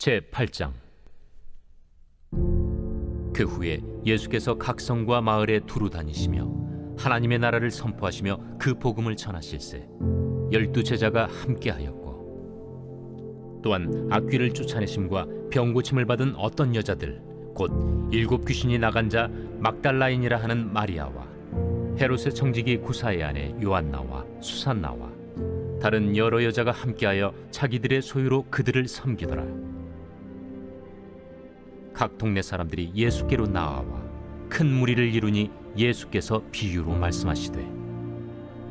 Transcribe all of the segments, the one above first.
제8장. 그 후에 예수께서 각 성과 마을에 두루 다니시며 하나님의 나라를 선포하시며 그 복음을 전하실세 12 제자가 함께하였고, 또한 악귀를 쫓아내심과 병고침을 받은 어떤 여자들 곧 7 귀신이 나간 자 막달라인이라 하는 마리아와 헤롯의 청지기 구사의 아내 요한나와 수산나와 다른 여러 여자가 함께하여 자기들의 소유로 그들을 섬기더라. 각 동네 사람들이 예수께로 나아와 큰 무리를 이루니 예수께서 비유로 말씀하시되,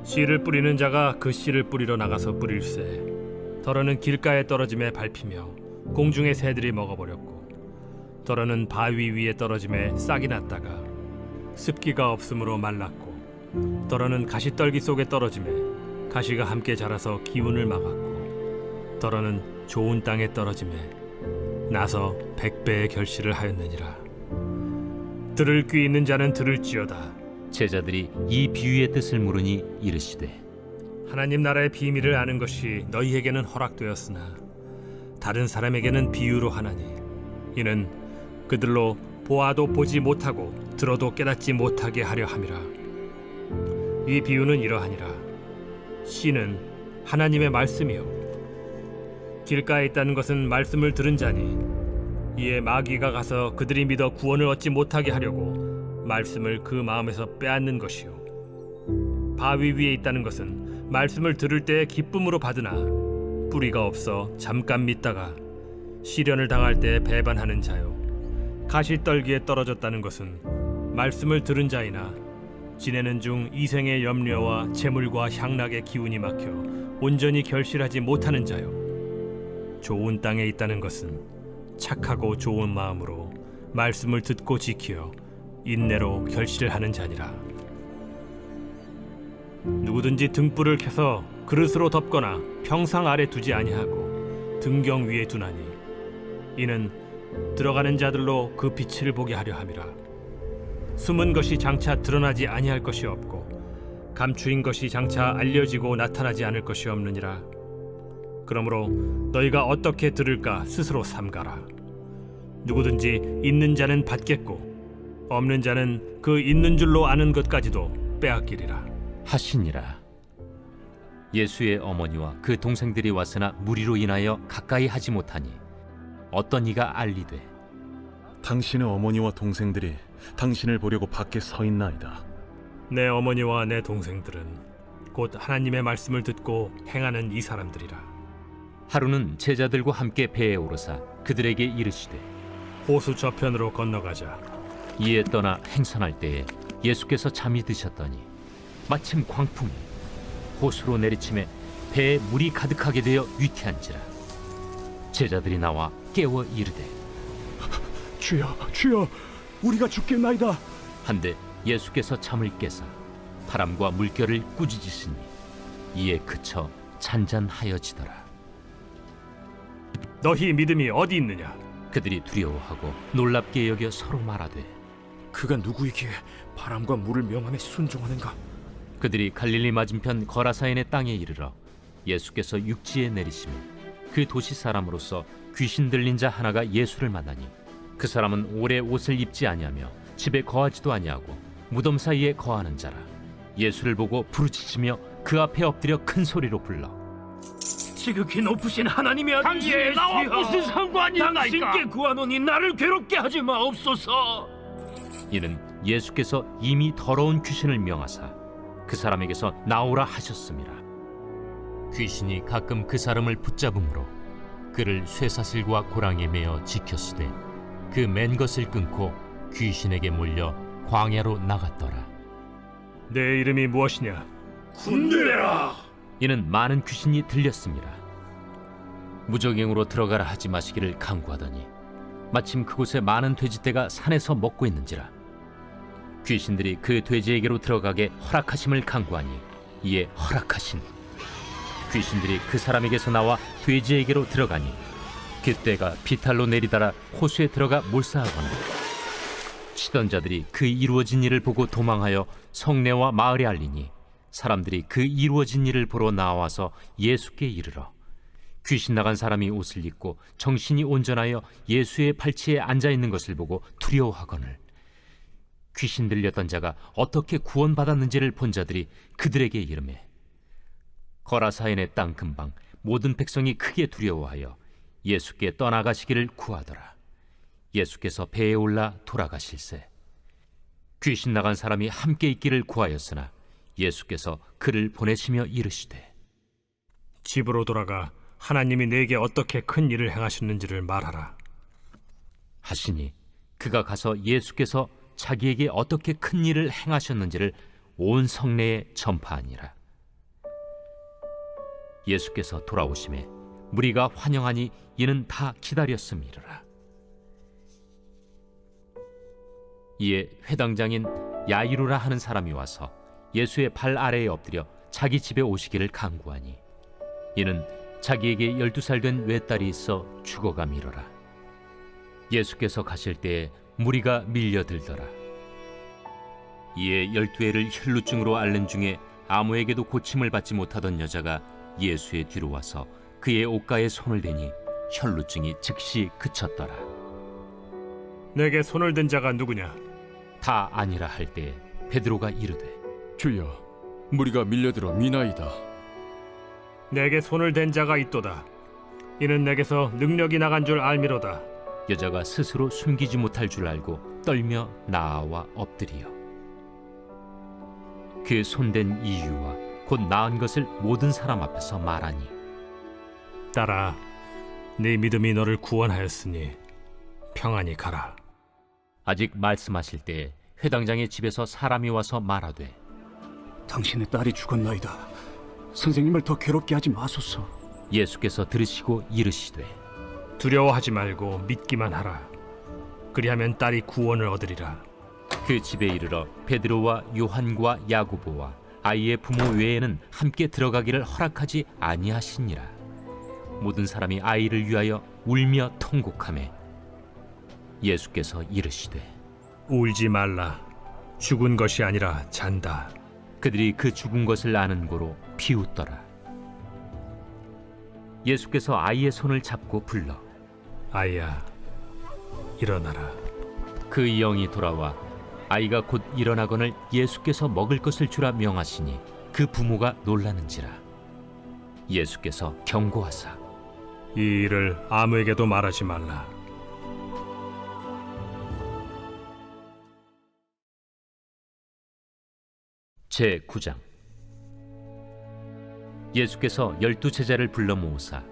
씨를 뿌리는 자가 그 씨를 뿌리러 나가서 뿌릴새 더러는 길가에 떨어짐에 밟히며 공중의 새들이 먹어버렸고, 더러는 바위 위에 떨어짐에 싹이 났다가 습기가 없으므로 말랐고, 더러는 가시떨기 속에 떨어짐에 가시가 함께 자라서 기운을 막았고, 더러는 좋은 땅에 떨어짐에 나서 100배의 결실을 하였느니라. 들을 귀 있는 자는 들을지어다. 제자들이 이 비유의 뜻을 물으니 이르시되, 하나님 나라의 비밀을 아는 것이 너희에게는 허락되었으나 다른 사람에게는 비유로 하나니, 이는 그들로 보아도 보지 못하고 들어도 깨닫지 못하게 하려 함이라. 이 비유는 이러하니라. 씨는 하나님의 말씀이요 길가에 있다는 것은 말씀을 들은 자니, 이에 마귀가 가서 그들이 믿어 구원을 얻지 못하게 하려고 말씀을 그 마음에서 빼앗는 것이요 바위 위에 있다는 것은 말씀을 들을 때에 기쁨으로 받으나 뿌리가 없어 잠깐 믿다가 시련을 당할 때에 배반하는 자요 가시떨기에 떨어졌다는 것은 말씀을 들은 자이나 지내는 중 이생의 염려와 재물과 향락의 기운이 막혀 온전히 결실하지 못하는 자요 좋은 땅에 있다는 것은 착하고 좋은 마음으로 말씀을 듣고 지키어 인내로 결실하는 자니라. 누구든지 등불을 켜서 그릇으로 덮거나 평상 아래 두지 아니하고 등경 위에 두나니, 이는 들어가는 자들로 그 빛을 보게 하려 함이라. 숨은 것이 장차 드러나지 아니할 것이 없고 감추인 것이 장차 알려지고 나타나지 않을 것이 없느니라. 그러므로 너희가 어떻게 들을까 스스로 삼가라. 누구든지 있는 자는 받겠고 없는 자는 그 있는 줄로 아는 것까지도 빼앗기리라 하시니라. 예수의 어머니와 그 동생들이 왔으나 무리로 인하여 가까이 하지 못하니 어떤 이가 알리되, 당신의 어머니와 동생들이 당신을 보려고 밖에 서 있나이다. 내 어머니와 내 동생들은 곧 하나님의 말씀을 듣고 행하는 이 사람들이라. 하루는 제자들과 함께 배에 오르사 그들에게 이르시되, 호수 저편으로 건너가자. 이에 떠나 행선할 때에 예수께서 잠이 드셨더니 마침 광풍이 호수로 내리침에 배에 물이 가득하게 되어 위태한지라. 제자들이 나와 깨워 이르되, 주여, 주여, 우리가 죽겠나이다. 한데 예수께서 잠을 깨사 바람과 물결을 꾸짖으시니 이에 그쳐 잔잔하여지더라. 너희 믿음이 어디 있느냐? 그들이 두려워하고 놀랍게 여겨 서로 말하되, 그가 누구이기에 바람과 물을 명함에 순종하는가? 그들이 갈릴리 맞은편 거라사인의 땅에 이르러 예수께서 육지에 내리시며 그 도시 사람으로서 귀신 들린 자 하나가 예수를 만나니, 그 사람은 오래 옷을 입지 아니하며 집에 거하지도 아니하고 무덤 사이에 거하는 자라. 예수를 보고 부르짖으며 그 앞에 엎드려 큰 소리로 불러, 지극히 높으신 하나님의 아들 당신이 나와 무슨 상관이 있나이까? 당신께 구하노니 나를 괴롭게 하지 마옵소서. 이는 예수께서 이미 더러운 귀신을 명하사 그 사람에게서 나오라 하셨습니다. 귀신이 가끔 그 사람을 붙잡음으로 그를 쇠사슬과 고랑에 매어 지켰으되 그 맨 것을 끊고 귀신에게 몰려 광야로 나갔더라. 내 이름이 무엇이냐? 군대라. 이는 많은 귀신이 들렸습니다. 무적행으로 들어가라 하지 마시기를 강구하더니 마침 그곳에 많은 돼지떼가 산에서 먹고 있는지라. 귀신들이 그 돼지에게로 들어가게 허락하심을 강구하니 이에 허락하신. 귀신들이 그 사람에게서 나와 돼지에게로 들어가니 그 떼가 비탈로 내리달아 호수에 들어가 몰사하거나, 치던 자들이 그 이루어진 일을 보고 도망하여 성내와 마을에 알리니 사람들이 그 이루어진 일을 보러 나와서 예수께 이르러 귀신 나간 사람이 옷을 입고 정신이 온전하여 예수의 발치에 앉아 있는 것을 보고 두려워하거늘 귀신 들렸던 자가 어떻게 구원받았는지를 본 자들이 그들에게 이르매 거라사인의 땅 근방 모든 백성이 크게 두려워하여 예수께 떠나가시기를 구하더라. 예수께서 배에 올라 돌아가실세 귀신 나간 사람이 함께 있기를 구하였으나 예수께서 그를 보내시며 이르시되 집으로 돌아가 하나님이 내게 어떻게 큰 일을 행하셨는지를 말하라. 하시니 그가 가서 예수께서 자기에게 어떻게 큰 일을 행하셨는지를 온 성내에 전파하니라. 예수께서 돌아오심에 무리가 환영하니 이는 다 기다렸음이라. 이에 회당장인 야이루라 하는 사람이 와서 예수의 발 아래에 엎드려 자기 집에 오시기를 간구하니 이는 자기에게 12살 된 외딸이 있어 죽어가미러라. 예수께서 가실 때에 무리가 밀려들더라. 이에 12해를 혈루증으로 앓는 중에 아무에게도 고침을 받지 못하던 여자가 예수의 뒤로 와서 그의 옷가에 손을 대니 혈루증이 즉시 그쳤더라. 내게 손을 댄 자가 누구냐? 다 아니라 할 때에 베드로가 이르되 주여, 무리가 밀려들어 미나이다. 내게 손을 댄 자가 있도다. 이는 내게서 능력이 나간 줄 알미로다. 여자가 스스로 숨기지 못할 줄 알고 떨며 나아와 엎드리어 그 손댄 이유와 곧 나은 것을 모든 사람 앞에서 말하니 딸아, 네 믿음이 너를 구원하였으니 평안히 가라. 아직 말씀하실 때에 회당장의 집에서 사람이 와서 말하되 당신의 딸이 죽었나이다. 선생님을 더 괴롭게 하지 마소서. 예수께서 들으시고 이르시되 두려워하지 말고 믿기만 하라. 그리하면 딸이 구원을 얻으리라. 그 집에 이르러 베드로와 요한과 야고보와 아이의 부모 외에는 함께 들어가기를 허락하지 아니하시니라. 모든 사람이 아이를 위하여 울며 통곡하매 예수께서 이르시되 울지 말라. 죽은 것이 아니라 잔다. 그들이 그 죽은 것을 아는 고로 비웃더라. 예수께서 아이의 손을 잡고 불러 아이야, 일어나라. 그 영이 돌아와 아이가 곧 일어나거늘 예수께서 먹을 것을 주라 명하시니 그 부모가 놀라는지라. 예수께서 경고하사 이 일을 아무에게도 말하지 말라. 제9장 예수께서 12제자를 불러 모으사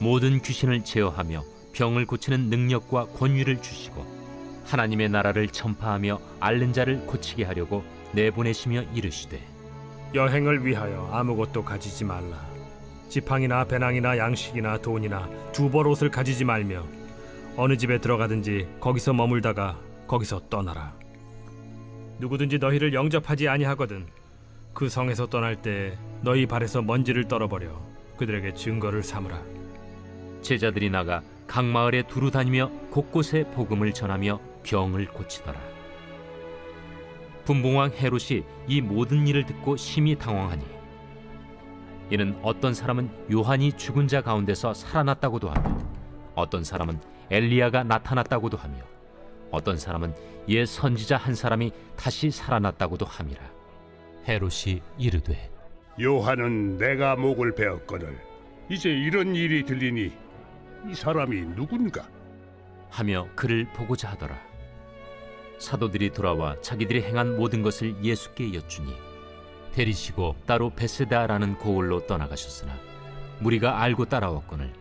모든 귀신을 제어하며 병을 고치는 능력과 권위를 주시고 하나님의 나라를 전파하며 앓는 자를 고치게 하려고 내보내시며 이르시되 여행을 위하여 아무것도 가지지 말라. 지팡이나 배낭이나 양식이나 돈이나 두벌 옷을 가지지 말며 어느 집에 들어가든지 거기서 머물다가 거기서 떠나라. 누구든지 너희를 영접하지 아니하거든 그 성에서 떠날 때 너희 발에서 먼지를 떨어버려 그들에게 증거를 삼으라. 제자들이 나가 각 마을에 두루 다니며 곳곳에 복음을 전하며 병을 고치더라. 분봉왕 헤롯이 이 모든 일을 듣고 심히 당황하니 이는 어떤 사람은 요한이 죽은 자 가운데서 살아났다고도 하며 어떤 사람은 엘리야가 나타났다고도 하며 어떤 사람은 옛 선지자 한 사람이 다시 살아났다고도 함이라. 헤롯이 이르되 요한은 내가 목을 베었거늘 이제 이런 일이 들리니 이 사람이 누군가? 하며 그를 보고자 하더라. 사도들이 돌아와 자기들이 행한 모든 것을 예수께 여쭈니 데리시고 따로 베세다라는 고을로 떠나가셨으나 무리가 알고 따라왔거늘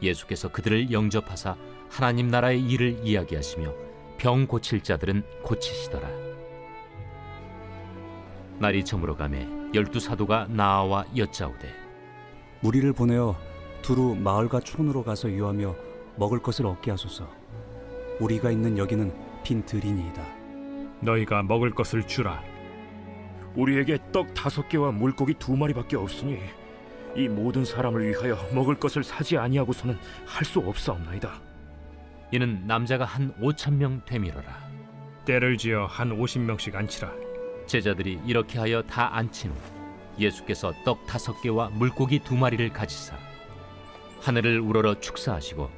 예수께서 그들을 영접하사 하나님 나라의 일을 이야기하시며 병 고칠 자들은 고치시더라. 날이 저물어가매 12사도가 나아와 여짜오되 무리를 보내어 두루 마을과 촌으로 가서 유하며 먹을 것을 얻게 하소서. 우리가 있는 여기는 빈 들이니이다. 너희가 먹을 것을 주라. 우리에게 떡 5개와 물고기 2마리밖에 없으니 이 모든 사람을 위하여 먹을 것을 사지 아니하고서는 할 수 없사옵나이다. 이는 남자가 한 5,000명 되밀어라. 때를 지어 한 50명씩 앉히라. 제자들이 이렇게 하여 다 앉힌 후 예수께서 떡 5개와 물고기 2마리를 가지사 하늘을 우러러 축사하시고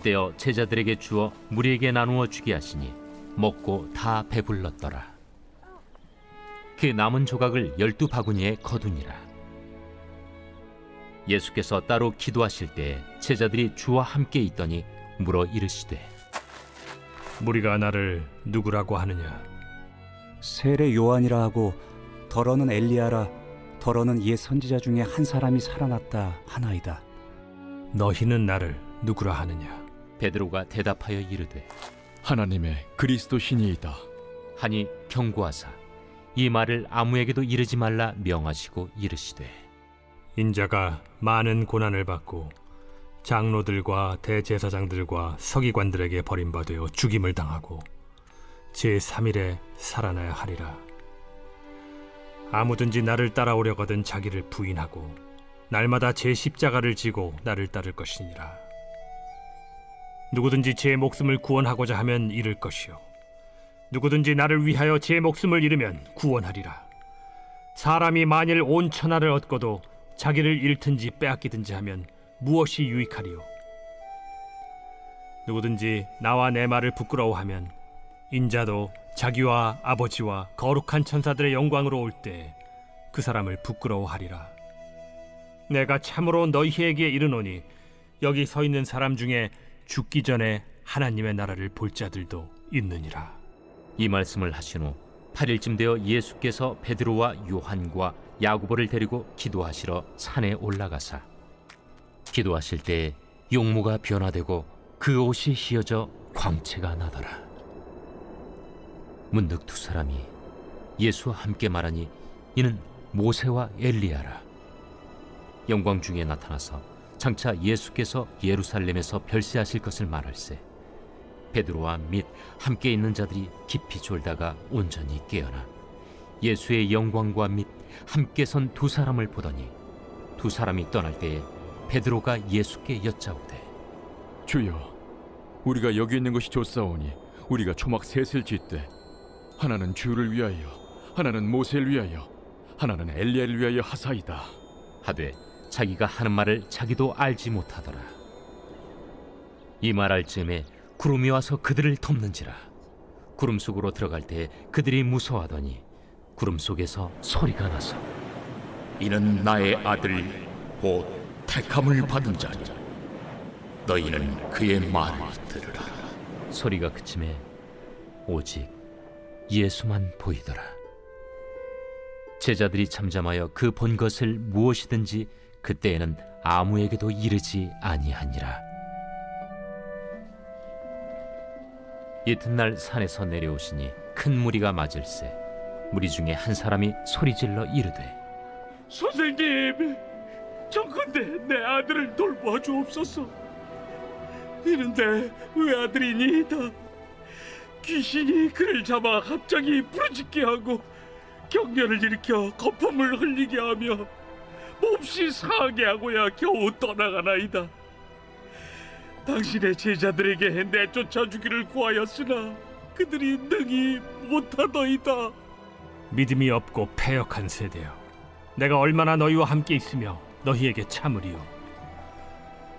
떼어 제자들에게 주어 무리에게 나누어 주게 하시니 먹고 다 배불렀더라. 그 남은 조각을 12바구니에 거두니라. 예수께서 따로 기도하실 때 제자들이 주와 함께 있더니 물어 이르시되 무리가 나를 누구라고 하느냐? 세례 요한이라 하고 더러는 엘리야라 더러는 옛 선지자 중에 한 사람이 살아났다 하나이다. 너희는 나를 누구라 하느냐? 베드로가 대답하여 이르되 하나님의 그리스도시니이다. 하니 경고하사 이 말을 아무에게도 이르지 말라 명하시고 이르시되 인자가 많은 고난을 받고 장로들과 대제사장들과 서기관들에게 버림받아 죽임을 당하고 제3일에 살아나야 하리라. 아무든지 나를 따라오려거든 자기를 부인하고 날마다 제 십자가를 지고 나를 따를 것이니라. 누구든지 제 목숨을 구원하고자 하면 잃을 것이요 누구든지 나를 위하여 제 목숨을 잃으면 구원하리라. 사람이 만일 온 천하를 얻고도 자기를 잃든지 빼앗기든지 하면 무엇이 유익하리요? 누구든지 나와 내 말을 부끄러워하면 인자도 자기와 아버지와 거룩한 천사들의 영광으로 올 때 그 사람을 부끄러워하리라. 내가 참으로 너희에게 이르노니 여기 서 있는 사람 중에 죽기 전에 하나님의 나라를 볼 자들도 있느니라. 이 말씀을 하신 후 8일쯤 되어 예수께서 베드로와 요한과 야고보를 데리고 기도하시러 산에 올라가사 기도하실 때 용모가 변화되고 그 옷이 휘어져 광채가 나더라. 문득 두 사람이 예수와 함께 말하니 이는 모세와 엘리야라. 영광 중에 나타나서 장차 예수께서 예루살렘에서 별세하실 것을 말할세 베드로와 및 함께 있는 자들이 깊이 졸다가 온전히 깨어나 예수의 영광과 및 함께 선 두 사람을 보더니 두 사람이 떠날 때에 베드로가 예수께 여짜오되 주여, 우리가 여기 있는 것이 좋사오니 우리가 초막 셋을 짓되 하나는 주를 위하여, 하나는 모세를 위하여, 하나는 엘리야를 위하여 하사이다. 하되 자기가 하는 말을 자기도 알지 못하더라. 이 말할 즈음에 구름이 와서 그들을 덮는지라. 구름 속으로 들어갈 때 그들이 무서워하더니 구름 속에서 소리가 나서 이는 나의 아들 곧 택함을 받은 자니 너희는 그의 말을 들으라. 소리가 그침에 오직 예수만 보이더라. 제자들이 잠잠하여 그 본 것을 무엇이든지 그때에는 아무에게도 이르지 아니하니라. 이튿날 산에서 내려오시니 큰 무리가 맞을세 무리 중에 한 사람이 소리질러 이르되 선생님, 정컨대 내 아들을 돌보아 주옵소서. 이는 내 외아들이니이다. 귀신이 그를 잡아 갑자기 부르짖게 하고 경련을 일으켜 거품을 흘리게 하며 몹시 상하게 하고야 겨우 떠나가나이다. 당신의 제자들에게 내쫓아 주기를 구하였으나 그들이 능히 못하더이다. 믿음이 없고 패역한 세대여, 내가 얼마나 너희와 함께 있으며 너희에게 참으리요.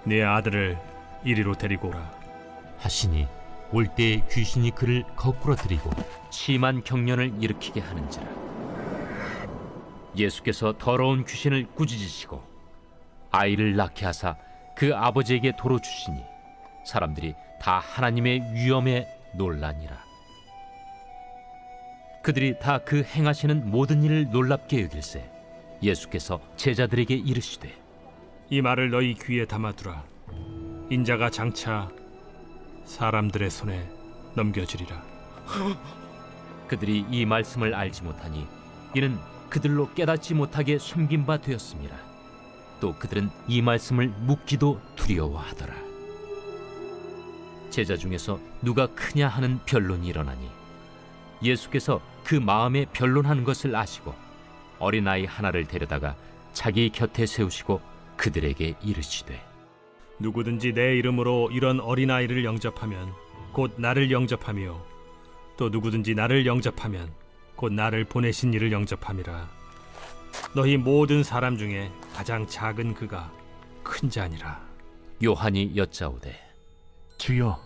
네 아들을 이리로 데리고 오라. 하시니 올 때에 귀신이 그를 거꾸로 들이고 심한 경련을 일으키게 하는지라. 예수께서 더러운 귀신을 꾸짖으시고 아이를 낳게 하사 그 아버지에게 도로 주시니 사람들이 다 하나님의 위엄에 놀라니라. 그들이 다 그 행하시는 모든 일을 놀랍게 여길세 예수께서 제자들에게 이르시되 이 말을 너희 귀에 담아두라. 인자가 장차 사람들의 손에 넘겨지리라. 그들이 이 말씀을 알지 못하니 이는 그들로 깨닫지 못하게 숨긴 바 되었습니다. 또 그들은 이 말씀을 묻기도 두려워하더라. 제자 중에서 누가 크냐 하는 변론이 일어나니 예수께서 그 마음에 변론하는 것을 아시고 어린아이 하나를 데려다가 자기 곁에 세우시고 그들에게 이르시되 누구든지 내 이름으로 이런 어린아이를 영접하면 곧 나를 영접하며 또 누구든지 나를 영접하면 곧 나를 보내신 이를 영접함이라. 너희 모든 사람 중에 가장 작은 그가 큰 자니라. 요한이 여짜오되 주여,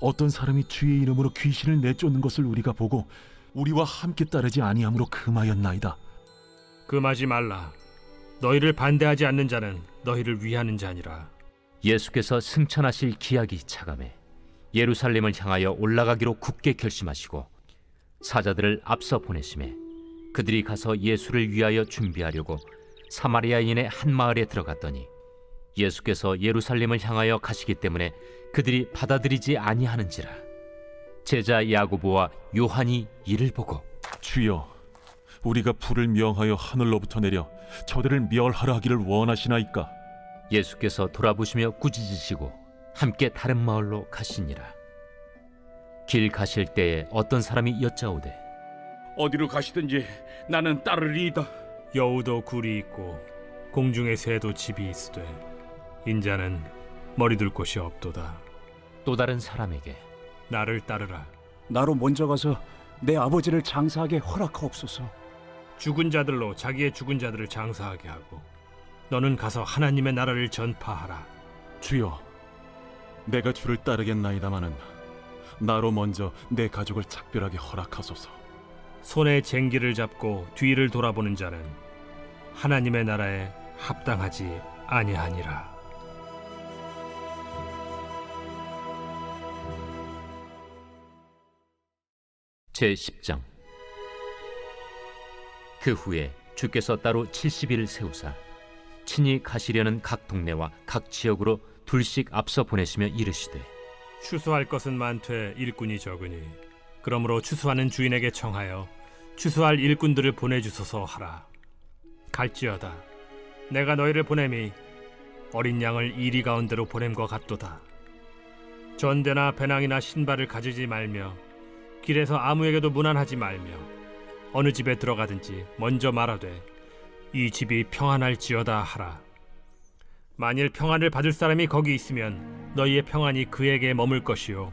어떤 사람이 주의 이름으로 귀신을 내쫓는 것을 우리가 보고 우리와 함께 따르지 아니함으로 금하였나이다. 금하지 말라. 너희를 반대하지 않는 자는 너희를 위하는 자니라. 예수께서 승천하실 기약이 차감해 예루살렘을 향하여 올라가기로 굳게 결심하시고 사자들을 앞서 보내심에 그들이 가서 예수를 위하여 준비하려고 사마리아인의 한 마을에 들어갔더니 예수께서 예루살렘을 향하여 가시기 때문에 그들이 받아들이지 아니하는지라. 제자 야고보와 요한이 이를 보고 주여, 우리가 불을 명하여 하늘로부터 내려 저들을 멸하라 하기를 원하시나이까? 예수께서 돌아보시며 꾸짖으시고 함께 다른 마을로 가시니라. 길 가실 때에 어떤 사람이 여짜오되 어디로 가시든지 나는 따르리이다. 여우도 굴이 있고 공중의 새도 집이 있으되 인자는 머리둘 곳이 없도다. 또 다른 사람에게 나를 따르라. 나로 먼저 가서 내 아버지를 장사하게 허락하옵소서. 죽은 자들로 자기의 죽은 자들을 장사하게 하고 너는 가서 하나님의 나라를 전파하라. 주여, 내가 주를 따르겠나이다마는 나로 먼저 내 가족을 작별하게 허락하소서. 손에 쟁기를 잡고 뒤를 돌아보는 자는 하나님의 나라에 합당하지 아니하니라. 제10장. 그 후에 주께서 따로 70일을 세우사 친히 가시려는 각 동네와 각 지역으로 둘씩 앞서 보내시며 이르시되 추수할 것은 많되 일꾼이 적으니 그러므로 추수하는 주인에게 청하여 추수할 일꾼들을 보내주소서 하라. 갈지어다. 내가 너희를 보냄이 어린 양을 이리 가운데로 보냄과 같도다. 전대나 배낭이나 신발을 가지지 말며 길에서 아무에게도 문안하지 말며 어느 집에 들어가든지 먼저 말하되 이 집이 평안할지어다 하라. 만일 평안을 받을 사람이 거기 있으면 너희의 평안이 그에게 머물 것이요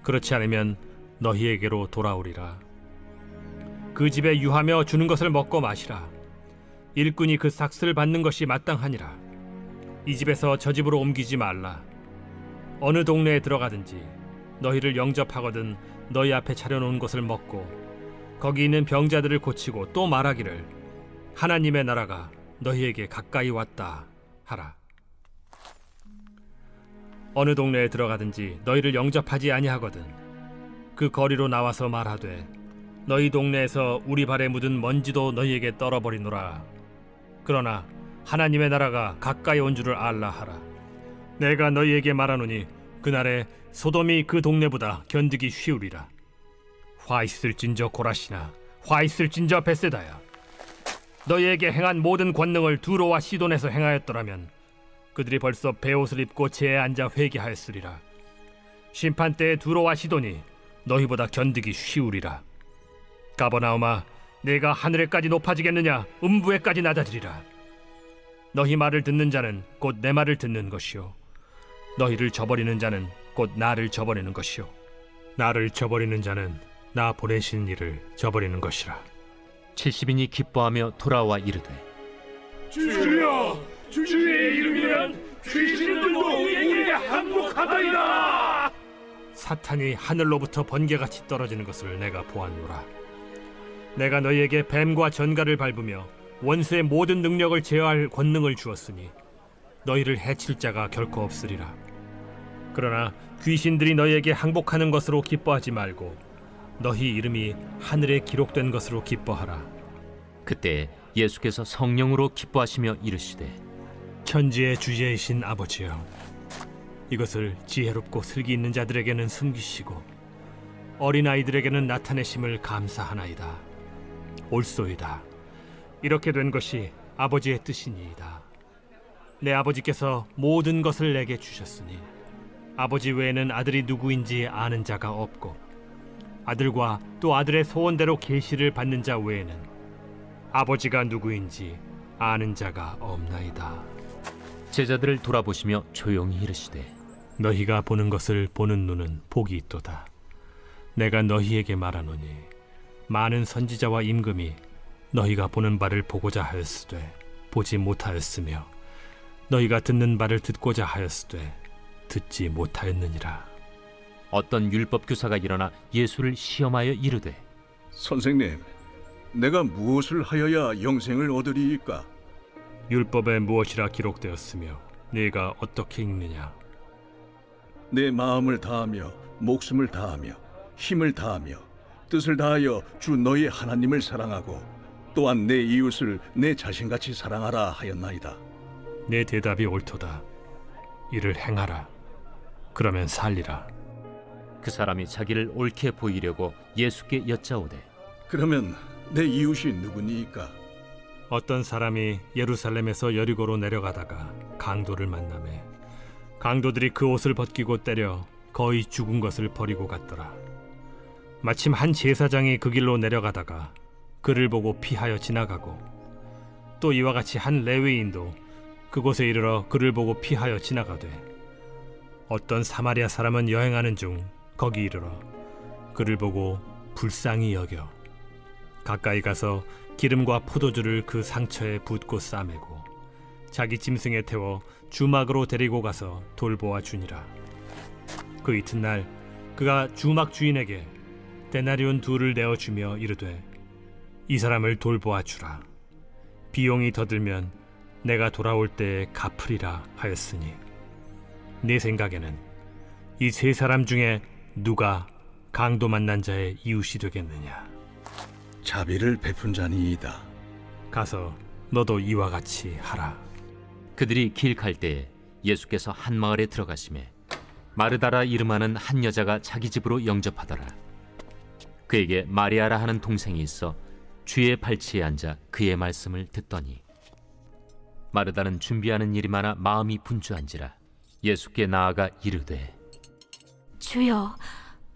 그렇지 않으면 너희에게로 돌아오리라. 그 집에 유하며 주는 것을 먹고 마시라. 일꾼이 그 삭스를 받는 것이 마땅하니라. 이 집에서 저 집으로 옮기지 말라. 어느 동네에 들어가든지 너희를 영접하거든 너희 앞에 차려놓은 것을 먹고 거기 있는 병자들을 고치고 또 말하기를 하나님의 나라가 너희에게 가까이 왔다 하라. 어느 동네에 들어가든지 너희를 영접하지 아니하거든 그 거리로 나와서 말하되 너희 동네에서 우리 발에 묻은 먼지도 너희에게 떨어버리노라. 그러나 하나님의 나라가 가까이 온 줄을 알라 하라. 내가 너희에게 말하노니 그날에 소돔이 그 동네보다 견디기 쉬우리라. 화 있을진저 고라시나 화 있을진저 벳세다야. 너희에게 행한 모든 권능을 두로와 시돈에서 행하였더라면 그들이 벌써 베옷을 입고 제에 앉아 회개하였으리라. 심판 때에 두로와 시돈이 너희보다 견디기 쉬우리라. 가버나움아, 내가 하늘에까지 높아지겠느냐 음부에까지 낮아지리라. 너희 말을 듣는 자는 곧 내 말을 듣는 것이요 너희를 저버리는 자는 곧 나를 저버리는 것이요 나를 저버리는 자는 나 보내신 이를 저버리는 것이라. 70인이 기뻐하며 돌아와 이르되 주여, 주의 이름이란 귀신들도 우리에게 항복하다이다. 사탄이 하늘로부터 번개같이 떨어지는 것을 내가 보았노라. 내가 너희에게 뱀과 전갈을 밟으며 원수의 모든 능력을 제어할 권능을 주었으니 너희를 해칠 자가 결코 없으리라. 그러나 귀신들이 너희에게 항복하는 것으로 기뻐하지 말고 너희 이름이 하늘에 기록된 것으로 기뻐하라. 그때 예수께서 성령으로 기뻐하시며 이르시되 천지의 주제이신 아버지여, 이것을 지혜롭고 슬기 있는 자들에게는 숨기시고 어린아이들에게는 나타내심을 감사하나이다. 옳소이다. 이렇게 된 것이 아버지의 뜻이니이다. 내 아버지께서 모든 것을 내게 주셨으니 아버지 외에는 아들이 누구인지 아는 자가 없고 아들과 또 아들의 소원대로 계시를 받는 자 외에는 아버지가 누구인지 아는 자가 없나이다. 제자들을 돌아보시며 조용히 이르시되 너희가 보는 것을 보는 눈은 복이 있도다. 내가 너희에게 말하노니 많은 선지자와 임금이 너희가 보는 바를 보고자 하였으되 보지 못하였으며 너희가 듣는 바를 듣고자 하였으되 듣지 못하였느니라. 어떤 율법 교사가 일어나 예수를 시험하여 이르되 선생님, 내가 무엇을 하여야 영생을 얻으리이까? 율법에 무엇이라 기록되었으며 네가 어떻게 읽느냐? 내 마음을 다하며 목숨을 다하며 힘을 다하며 뜻을 다하여 주 너희 하나님을 사랑하고 또한 내 이웃을 내 자신같이 사랑하라 하였나이다. 내 대답이 옳도다. 이를 행하라. 그러면 살리라. 그 사람이 자기를 옳게 보이려고 예수께 여짜오되 그러면 내 이웃이 누구니이까? 어떤 사람이 예루살렘에서 여리고로 내려가다가 강도를 만나매 강도들이 그 옷을 벗기고 때려 거의 죽은 것을 버리고 갔더라. 마침 한 제사장이 그 길로 내려가다가 그를 보고 피하여 지나가고 또 이와 같이 한 레위인도 그곳에 이르러 그를 보고 피하여 지나가되 어떤 사마리아 사람은 여행하는 중 거기 이르러 그를 보고 불쌍히 여겨 가까이 가서 기름과 포도주를 그 상처에 붓고 싸매고 자기 짐승에 태워 주막으로 데리고 가서 돌보아 주니라. 그 이튿날 그가 주막 주인에게 데나리온 2를 내어주며 이르되 이 사람을 돌보아 주라. 비용이 더 들면 내가 돌아올 때에 갚으리라 하였으니 네 생각에는 이 3사람 중에 누가 강도 만난 자의 이웃이 되겠느냐? 자비를 베푼 자니이다. 가서 너도 이와 같이 하라. 그들이 길 갈 때에 예수께서 한 마을에 들어가시매 마르다라 이름하는 한 여자가 자기 집으로 영접하더라. 그에게 마리아라 하는 동생이 있어 주의 발치에 앉아 그의 말씀을 듣더니 마르다는 준비하는 일이 많아 마음이 분주한지라 예수께 나아가 이르되 주여,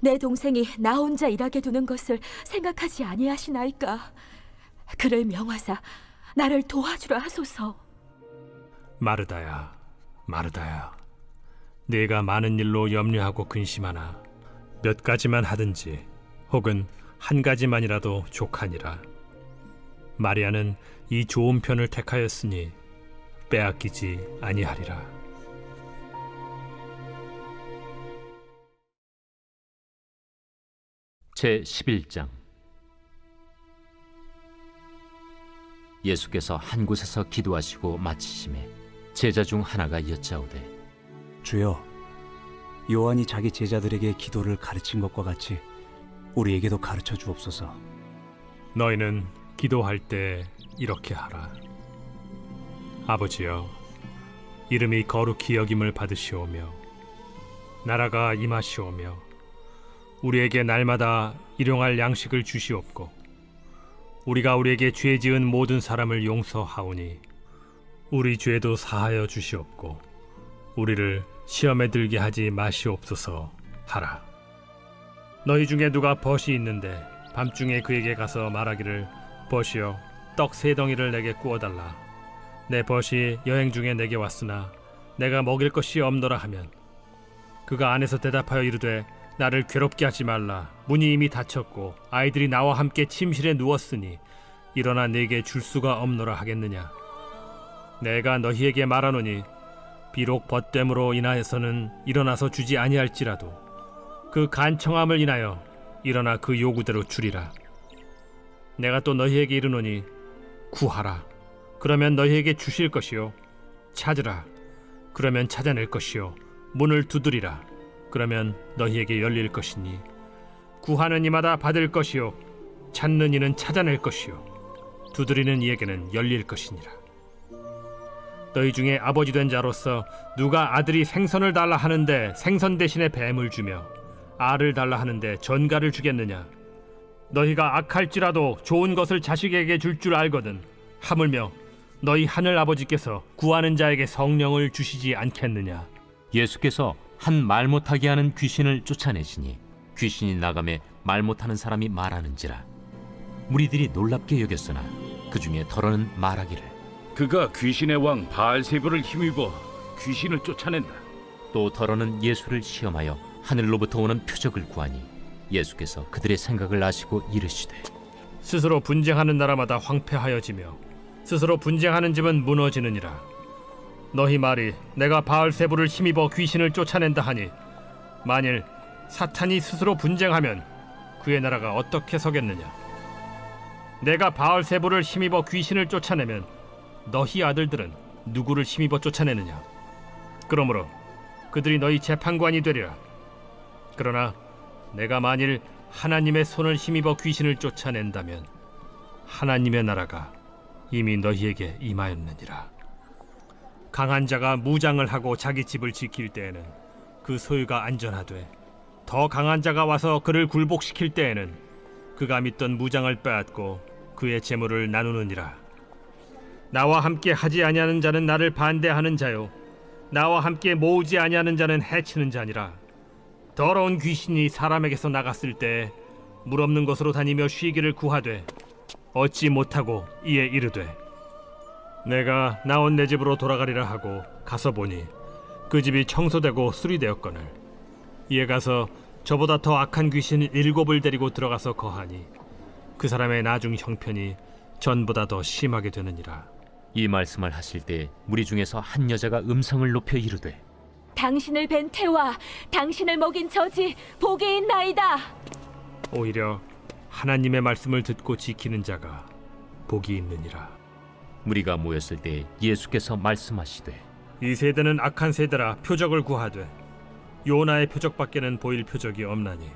내 동생이 나 혼자 일하게 두는 것을 생각하지 아니하시나이까? 그를 명하사 나를 도와주라 하소서. 마르다야, 마르다야, 네가 많은 일로 염려하고 근심하나 몇 가지만 하든지 혹은 한 가지만이라도 족하니라. 마리아는 이 좋은 편을 택하였으니 빼앗기지 아니하리라. 제 11장. 예수께서 한 곳에서 기도하시고 마치심에 제자 중 하나가 여짜오되 주여, 요한이 자기 제자들에게 기도를 가르친 것과 같이 우리에게도 가르쳐 주옵소서. 너희는 기도할 때 이렇게 하라. 아버지여, 이름이 거룩히 여김을 받으시오며 나라가 임하시오며 우리에게 날마다 일용할 양식을 주시옵고 우리가 우리에게 죄 지은 모든 사람을 용서하오니 우리 죄도 사하여 주시옵고 우리를 시험에 들게 하지 마시옵소서 하라. 너희 중에 누가 벗이 있는데 밤중에 그에게 가서 말하기를 벗이여 떡 3덩이를 내게 구워달라. 내 벗이 여행 중에 내게 왔으나 내가 먹일 것이 없노라 하면 그가 안에서 대답하여 이르되 나를 괴롭게 하지 말라. 문이 이미 닫혔고 아이들이 나와 함께 침실에 누웠으니 일어나 내게 줄 수가 없노라 하겠느냐? 내가 너희에게 말하노니 비록 벗됨으로 인하여서는 일어나서 주지 아니할지라도 그 간청함을 인하여 일어나 그 요구대로 주리라. 내가 또 너희에게 이르노니 구하라. 그러면 너희에게 주실 것이요. 찾으라. 그러면 찾아낼 것이요. 문을 두드리라. 그러면 너희에게 열릴 것이니 구하는 이마다 받을 것이요 찾는 이는 찾아낼 것이요 두드리는 이에게는 열릴 것이니라. 너희 중에 아버지 된 자로서 누가 아들이 생선을 달라 하는데 생선 대신에 뱀을 주며 알을 달라 하는데 전갈을 주겠느냐? 너희가 악할지라도 좋은 것을 자식에게 줄 줄 알거든 하물며 너희 하늘 아버지께서 구하는 자에게 성령을 주시지 않겠느냐? 예수께서 한 말 못하게 하는 귀신을 쫓아내시니 귀신이 나가매 말 못하는 사람이 말하는지라. 무리들이 놀랍게 여겼으나 그 중에 더러는 말하기를 그가 귀신의 왕 바알세불을 힘입어 귀신을 쫓아낸다. 또 더러는 예수를 시험하여 하늘로부터 오는 표적을 구하니 예수께서 그들의 생각을 아시고 이르시되 스스로 분쟁하는 나라마다 황폐하여지며 스스로 분쟁하는 집은 무너지느니라. 너희 말이 내가 바알세불을 힘입어 귀신을 쫓아낸다 하니 만일 사탄이 스스로 분쟁하면 그의 나라가 어떻게 서겠느냐? 내가 바알세불을 힘입어 귀신을 쫓아내면 너희 아들들은 누구를 힘입어 쫓아내느냐? 그러므로 그들이 너희 재판관이 되리라. 그러나 내가 만일 하나님의 손을 힘입어 귀신을 쫓아낸다면 하나님의 나라가 이미 너희에게 임하였느니라. 강한 자가 무장을 하고 자기 집을 지킬 때에는 그 소유가 안전하되 더 강한 자가 와서 그를 굴복시킬 때에는 그가 믿던 무장을 빼앗고 그의 재물을 나누느니라. 나와 함께 하지 아니하는 자는 나를 반대하는 자요 나와 함께 모으지 아니하는 자는 해치는 자니라. 더러운 귀신이 사람에게서 나갔을 때 물 없는 곳으로 다니며 쉬기를 구하되 얻지 못하고 이에 이르되 내가 나온 내 집으로 돌아가리라 하고 가서 보니 그 집이 청소되고 수리되었거늘 이에 가서 저보다 더 악한 귀신 7을 데리고 들어가서 거하니 그 사람의 나중 형편이 전보다 더 심하게 되느니라. 이 말씀을 하실 때 무리 중에서 한 여자가 음성을 높여 이르되 당신을 뵌 태와 당신을 먹인 저지 복이 있나이다. 오히려 하나님의 말씀을 듣고 지키는 자가 복이 있느니라. 무리가 모였을 때 예수께서 말씀하시되 이 세대는 악한 세대라 표적을 구하되 요나의 표적밖에는 보일 표적이 없나니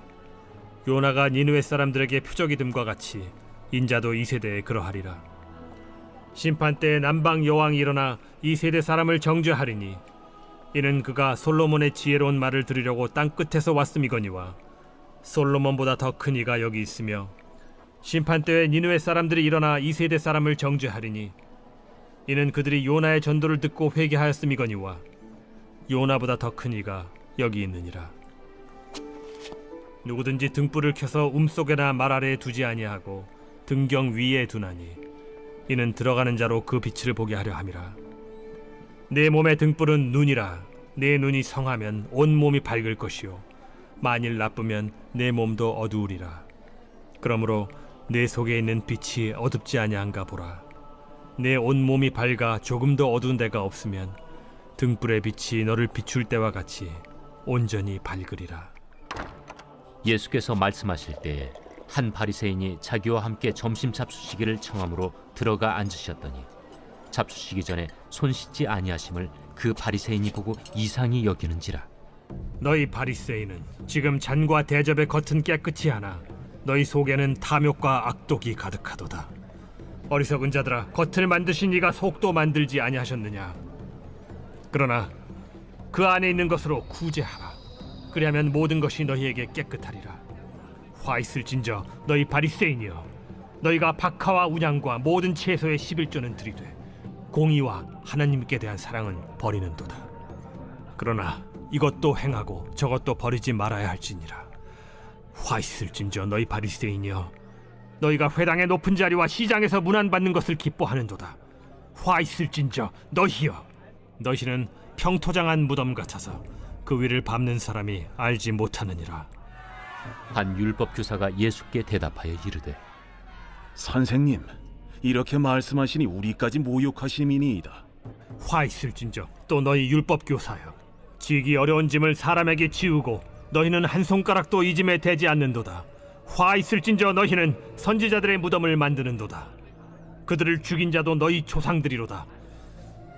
요나가 니느웨 사람들에게 표적이 됨과 같이 인자도 이 세대에 그러하리라. 심판 때에 남방 여왕이 일어나 이 세대 사람을 정죄하리니 이는 그가 솔로몬의 지혜로운 말을 들으려고 땅 끝에서 왔음이거니와 솔로몬보다 더 큰 이가 여기 있으며 심판 때에 니느웨 사람들이 일어나 이 세대 사람을 정죄하리니 이는 그들이 요나의 전도를 듣고 회개하였음이거니와 요나보다 더 큰 이가 여기 있느니라. 누구든지 등불을 켜서 움속에나 말 아래에 두지 아니하고 등경 위에 두나니 이는 들어가는 자로 그 빛을 보게 하려 함이라. 내 몸의 등불은 눈이라. 내 눈이 성하면 온 몸이 밝을 것이요 만일 나쁘면 내 몸도 어두우리라. 그러므로 내 속에 있는 빛이 어둡지 아니한가 보라. 내 온 몸이 밝아 조금도 어두운 데가 없으면 등불의 빛이 너를 비출 때와 같이 온전히 밝으리라. 예수께서 말씀하실 때에 한 바리새인이 자기와 함께 점심 잡수시기를 청함으로 들어가 앉으셨더니 잡수시기 전에 손 씻지 아니하심을 그 바리새인이 보고 이상히 여기는지라. 너희 바리새인은 지금 잔과 대접의 겉은 깨끗이 하나 너희 속에는 탐욕과 악독이 가득하도다. 어리석은 자들아, 겉을 만드신 이가 속도 만들지 아니하셨느냐? 그러나 그 안에 있는 것으로 구제하라. 그리하면 모든 것이 너희에게 깨끗하리라. 화 있을진저 너희 바리새인이여, 너희가 박하와 운양과 모든 채소의 11조는 드리되 공의와 하나님께 대한 사랑은 버리는도다. 그러나 이것도 행하고 저것도 버리지 말아야 할지니라. 화 있을진저 너희 바리새인이여, 너희가 회당의 높은 자리와 시장에서 문안받는 것을 기뻐하는도다. 화 있을진저 너희여, 너희는 평토장한 무덤 같아서 그 위를 밟는 사람이 알지 못하느니라. 한 율법 교사가 예수께 대답하여 이르되 선생님, 이렇게 말씀하시니 우리까지 모욕하심이니이다. 화 있을진저 또 너희 율법 교사여, 지기 어려운 짐을 사람에게 지우고 너희는 한 손가락도 이 짐에 대지 않는도다. 화 있을진저 너희는 선지자들의 무덤을 만드는도다. 그들을 죽인 자도 너희 조상들이로다.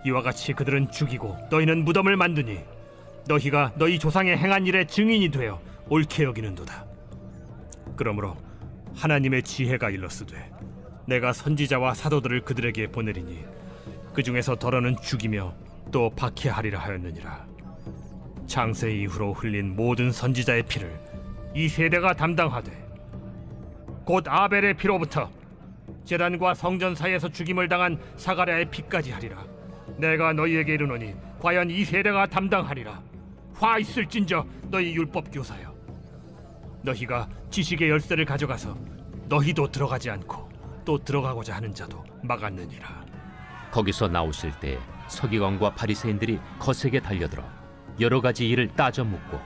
이와 같이 그들은 죽이고 너희는 무덤을 만드니 너희가 너희 조상의 행한 일의 증인이 되어 옳게 여기는도다. 그러므로 하나님의 지혜가 일렀으되 내가 선지자와 사도들을 그들에게 보내리니 그 중에서 더러는 죽이며 또 박해하리라 하였느니라. 창세 이후로 흘린 모든 선지자의 피를 이 세대가 담당하되 곧 아벨의 피로부터 제단과 성전 사이에서 죽임을 당한 사가랴의 피까지 하리라. 내가 너희에게 이르노니 과연 이 세대가 담당하리라. 화 있을진저 너희 율법 교사여, 너희가 지식의 열쇠를 가져가서 너희도 들어가지 않고 또 들어가고자 하는 자도 막았느니라. 거기서 나오실 때 서기관과 바리새인들이 거세게 달려들어 여러 가지 일을 따져 묻고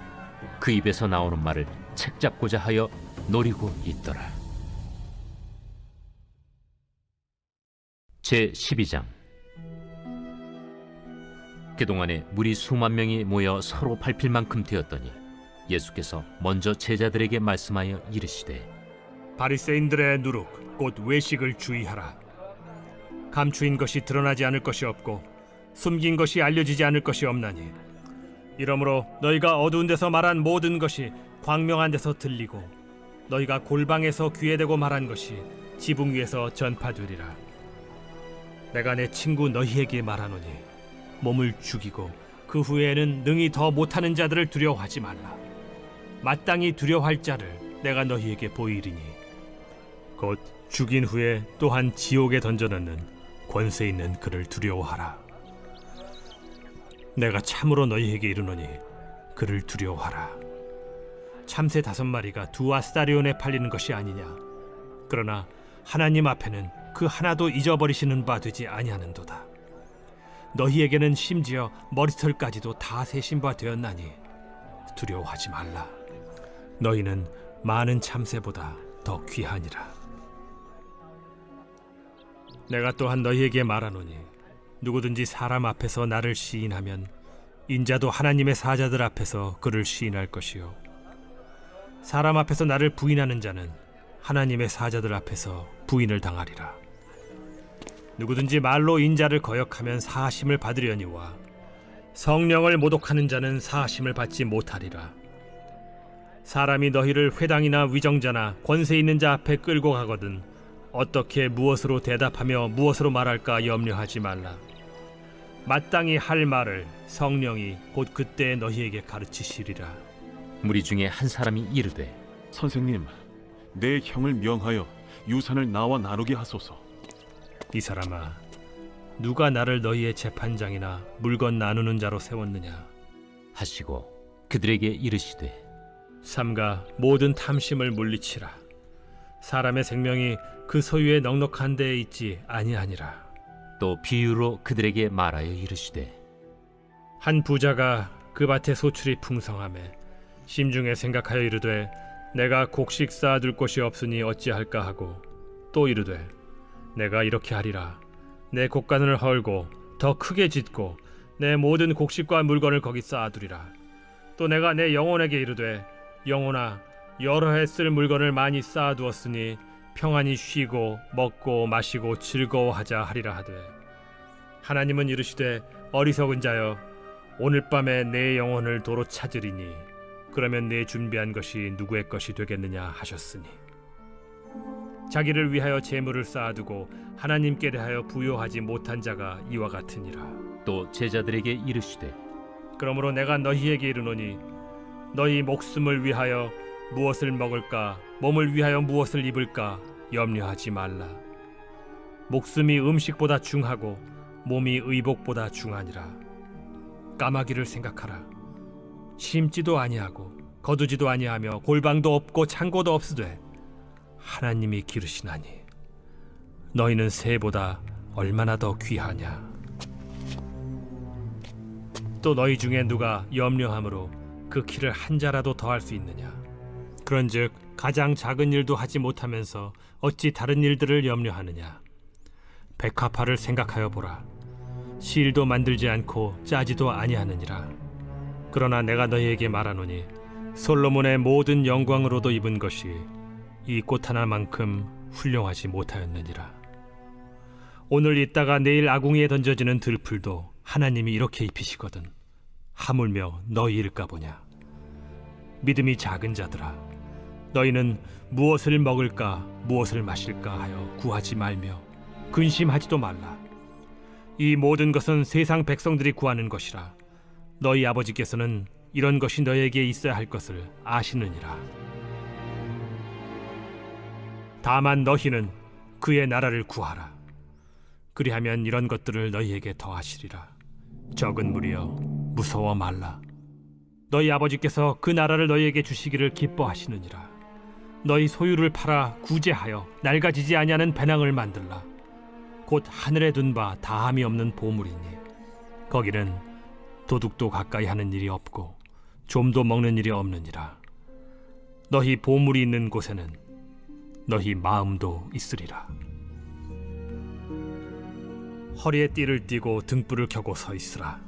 그 입에서 나오는 말을 책잡고자 하여 노리고 있더라. 제 12장. 그동안에 무리 수만 명이 모여 서로 밟힐 만큼 되었더니 예수께서 먼저 제자들에게 말씀하여 이르시되 바리새인들의 누룩 곧 외식을 주의하라. 감추인 것이 드러나지 않을 것이 없고 숨긴 것이 알려지지 않을 것이 없나니 이러므로 너희가 어두운 데서 말한 모든 것이 광명한 데서 들리고 너희가 골방에서 귀에 대고 말한 것이 지붕 위에서 전파되리라. 내가 내 친구 너희에게 말하노니 몸을 죽이고 그 후에는 능히 더 못하는 자들을 두려워하지 말라. 마땅히 두려워할 자를 내가 너희에게 보이리니 곧 죽인 후에 또한 지옥에 던져넣는 권세 있는 그를 두려워하라. 내가 참으로 너희에게 이르노니 그를 두려워하라. 참새 5마리가 2아스타리온에 팔리는 것이 아니냐. 그러나 하나님 앞에는 그 하나도 잊어버리시는 바 되지 아니하는도다. 너희에게는 심지어 머리털까지도 다 세신 바 되었나니 두려워하지 말라. 너희는 많은 참새보다 더 귀하니라. 내가 또한 너희에게 말하노니 누구든지 사람 앞에서 나를 시인하면 인자도 하나님의 사자들 앞에서 그를 시인할 것이요 사람 앞에서 나를 부인하는 자는 하나님의 사자들 앞에서 부인을 당하리라. 누구든지 말로 인자를 거역하면 사하심을 받으려니와 성령을 모독하는 자는 사하심을 받지 못하리라. 사람이 너희를 회당이나 위정자나 권세 있는 자 앞에 끌고 가거든 어떻게 무엇으로 대답하며 무엇으로 말할까 염려하지 말라. 마땅히 할 말을 성령이 곧 그때 너희에게 가르치시리라. 무리 중에 한 사람이 이르되 선생님, 내 형을 명하여 유산을 나와 나누게 하소서. 이 사람아, 누가 나를 너희의 재판장이나 물건 나누는 자로 세웠느냐 하시고 그들에게 이르시되 삼가 모든 탐심을 물리치라. 사람의 생명이 그 소유의 넉넉한 데에 있지 아니하니라. 또 비유로 그들에게 말하여 이르시되 한 부자가 그 밭에 소출이 풍성하매 심중에 생각하여 이르되 내가 곡식 쌓아둘 곳이 없으니 어찌할까 하고 또 이르되 내가 이렇게 하리라. 내 곡간을 헐고 더 크게 짓고 내 모든 곡식과 물건을 거기 쌓아두리라. 또 내가 내 영혼에게 이르되 영혼아, 여러 해 쓸 물건을 많이 쌓아두었으니 평안히 쉬고 먹고 마시고 즐거워하자 하리라 하되 하나님은 이르시되 어리석은 자여, 오늘 밤에 내 영혼을 도로 찾으리니 그러면 내 준비한 것이 누구의 것이 되겠느냐 하셨으니 자기를 위하여 재물을 쌓아두고 하나님께 대하여 부요하지 못한 자가 이와 같으니라. 또 제자들에게 이르시되 그러므로 내가 너희에게 이르노니 너희 목숨을 위하여 무엇을 먹을까 몸을 위하여 무엇을 입을까 염려하지 말라. 목숨이 음식보다 중하고 몸이 의복보다 중하니라. 까마귀를 생각하라. 심지도 아니하고 거두지도 아니하며 골방도 없고 창고도 없으되 하나님이 기르시나니 너희는 새보다 얼마나 더 귀하냐. 또 너희 중에 누가 염려함으로 그 키를 한 자라도 더할 수 있느냐. 그런즉 가장 작은 일도 하지 못하면서 어찌 다른 일들을 염려하느냐. 백합화를 생각하여 보라. 실도 만들지 않고 짜지도 아니하느니라. 그러나 내가 너희에게 말하노니 솔로몬의 모든 영광으로도 입은 것이 이 꽃 하나만큼 훌륭하지 못하였느니라. 오늘 있다가 내일 아궁이에 던져지는 들풀도 하나님이 이렇게 입히시거든 하물며 너희일까 보냐. 믿음이 작은 자들아, 너희는 무엇을 먹을까 무엇을 마실까 하여 구하지 말며 근심하지도 말라. 이 모든 것은 세상 백성들이 구하는 것이라. 너희 아버지께서는 이런 것이 너희에게 있어야 할 것을 아시느니라. 다만 너희는 그의 나라를 구하라. 그리하면 이런 것들을 너희에게 더하시리라. 적은 무리여, 무서워 말라. 너희 아버지께서 그 나라를 너희에게 주시기를 기뻐하시느니라. 너희 소유를 팔아 구제하여 낡아지지 아니하는 배낭을 만들라. 곧 하늘에 둔 바 다함이 없는 보물이니 거기는 도둑도 가까이 하는 일이 없고 좀도 먹는 일이 없느니라. 너희 보물이 있는 곳에는 너희 마음도 있으리라. 허리에 띠를 띠고 등불을 켜고 서 있으라.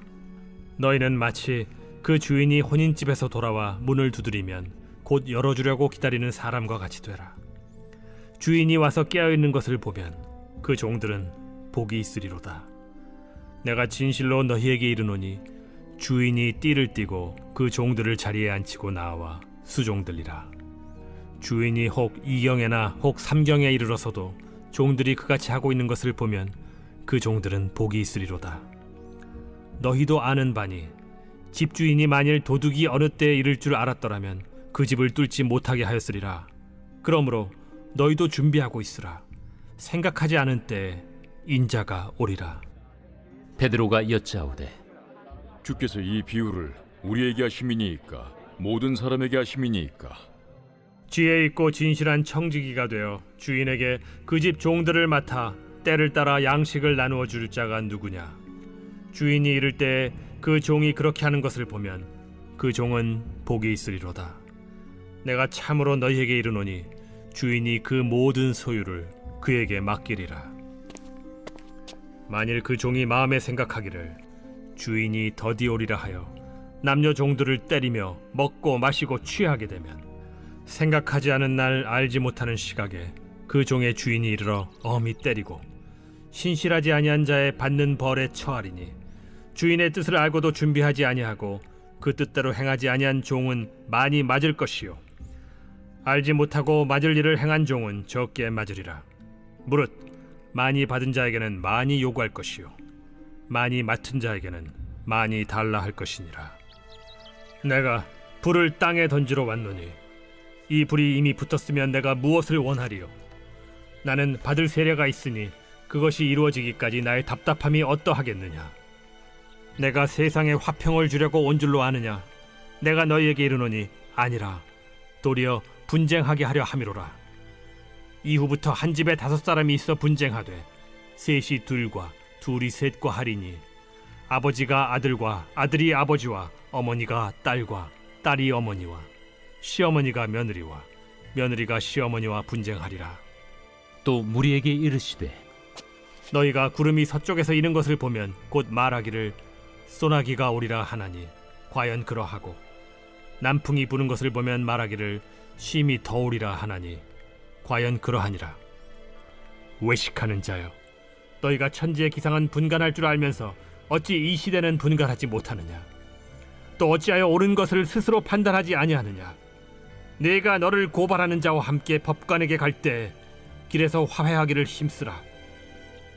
너희는 마치 그 주인이 혼인집에서 돌아와 문을 두드리면 곧 열어주려고 기다리는 사람과 같이 되라. 주인이 와서 깨어있는 것을 보면 그 종들은 복이 있으리로다. 내가 진실로 너희에게 이르노니 주인이 띠를 띠고 그 종들을 자리에 앉히고 나와 수종들리라. 주인이 혹 2경에나 혹 3경에 이르러서도 종들이 그같이 하고 있는 것을 보면 그 종들은 복이 있으리로다. 너희도 아는 바니 집주인이 만일 도둑이 어느 때에 이를 줄 알았더라면 그 집을 뚫지 못하게 하였으리라. 그러므로 너희도 준비하고 있으라. 생각하지 않은 때에 인자가 오리라. 베드로가 여짜오되 주께서 이 비유를 우리에게 하심이니이까 모든 사람에게 하심이니이까? 지혜 있고 진실한 청지기가 되어 주인에게 그 집 종들을 맡아 때를 따라 양식을 나누어 줄 자가 누구냐? 주인이 이를 때에 그 종이 그렇게 하는 것을 보면 그 종은 복이 있으리로다. 내가 참으로 너희에게 이르노니 주인이 그 모든 소유를 그에게 맡기리라. 만일 그 종이 마음에 생각하기를 주인이 더디오리라 하여 남녀 종들을 때리며 먹고 마시고 취하게 되면 생각하지 않은 날 알지 못하는 시각에 그 종의 주인이 이르러 엄히 때리고 신실하지 아니한 자의 받는 벌에 처하리니 주인의 뜻을 알고도 준비하지 아니하고 그 뜻대로 행하지 아니한 종은 많이 맞을 것이요 알지 못하고 맞을 일을 행한 종은 적게 맞으리라. 무릇 많이 받은 자에게는 많이 요구할 것이요 많이 맡은 자에게는 많이 달라 할 것이니라. 내가 불을 땅에 던지러 왔노니 이 불이 이미 붙었으면 내가 무엇을 원하리요? 나는 받을 세례가 있으니 그것이 이루어지기까지 나의 답답함이 어떠하겠느냐? 내가 세상에 화평을 주려고 온 줄로 아느냐? 내가 너희에게 이르노니 아니라 도리어 분쟁하게 하려 함이로라. 이후부터 한 집에 5사람이 있어 분쟁하되 셋이 둘과 둘이 셋과 하리니 아버지가 아들과 아들이 아버지와 어머니가 딸과 딸이 어머니와 시어머니가 며느리와 며느리가 시어머니와 분쟁하리라. 또 무리에게 이르시되 너희가 구름이 서쪽에서 이는 것을 보면 곧 말하기를 소나기가 오리라 하나니 과연 그러하고 남풍이 부는 것을 보면 말하기를 심히 더우리라 하나니 과연 그러하니라. 외식하는 자여, 너희가 천지의 기상은 분간할 줄 알면서 어찌 이 시대는 분간하지 못하느냐? 또 어찌하여 옳은 것을 스스로 판단하지 아니하느냐? 내가 너를 고발하는 자와 함께 법관에게 갈 때 길에서 화해하기를 힘쓰라.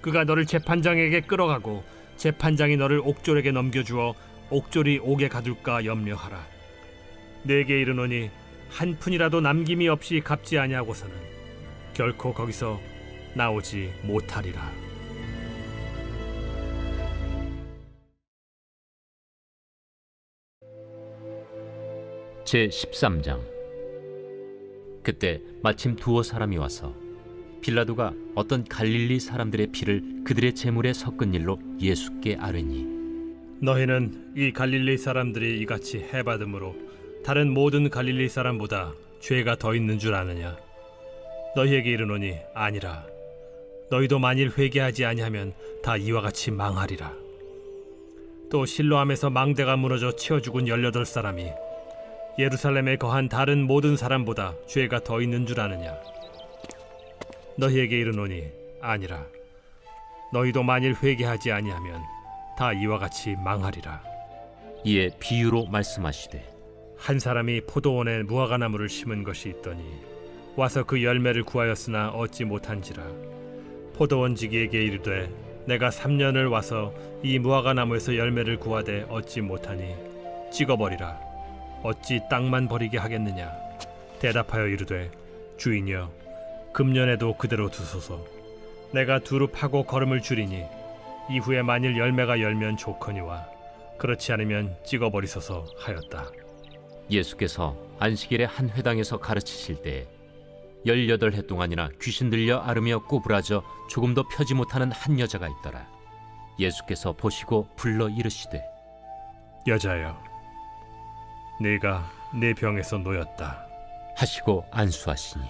그가 너를 재판장에게 끌어가고 재판장이 너를 옥졸에게 넘겨주어 옥졸이 옥에 가둘까 염려하라. 내게 이르노니 한 푼이라도 남김이 없이 갚지 아니하고서는 결코 거기서 나오지 못하리라. 제13장. 그때 마침 두어 사람이 와서 빌라도가 어떤 갈릴리 사람들의 피를 그들의 제물에 섞은 일로 예수께 아뢰니 너희는 이 갈릴리 사람들이 이같이 해받음으로 다른 모든 갈릴리 사람보다 죄가 더 있는 줄 아느냐? 너희에게 이르노니 아니라. 너희도 만일 회개하지 아니하면 다 이와 같이 망하리라. 또 실로암에서 망대가 무너져 치어 죽은 18사람이 예루살렘에 거한 다른 모든 사람보다 죄가 더 있는 줄 아느냐? 너희에게 이르노니 아니라. 너희도 만일 회개하지 아니하면 다 이와 같이 망하리라. 이에 비유로 말씀하시되 한 사람이 포도원에 무화과나무를 심은 것이 있더니 와서 그 열매를 구하였으나 얻지 못한지라. 포도원지기에게 이르되 내가 3년을 와서 이 무화과나무에서 열매를 구하되 얻지 못하니 찍어버리라. 어찌 땅만 버리게 하겠느냐? 대답하여 이르되 주인이여 금년에도 그대로 두소서. 내가 두루 파고 거름을 줄이니 이후에 만일 열매가 열면 좋거니와 그렇지 않으면 찍어버리소서 하였다. 예수께서 안식일에 한 회당에서 가르치실 때에 18해 동안이나 귀신 들려 앓으며 꼬부라져 조금도 펴지 못하는 한 여자가 있더라. 예수께서 보시고 불러 이르시되 여자여, 네가 내 병에서 놓였다 하시고 안수하시니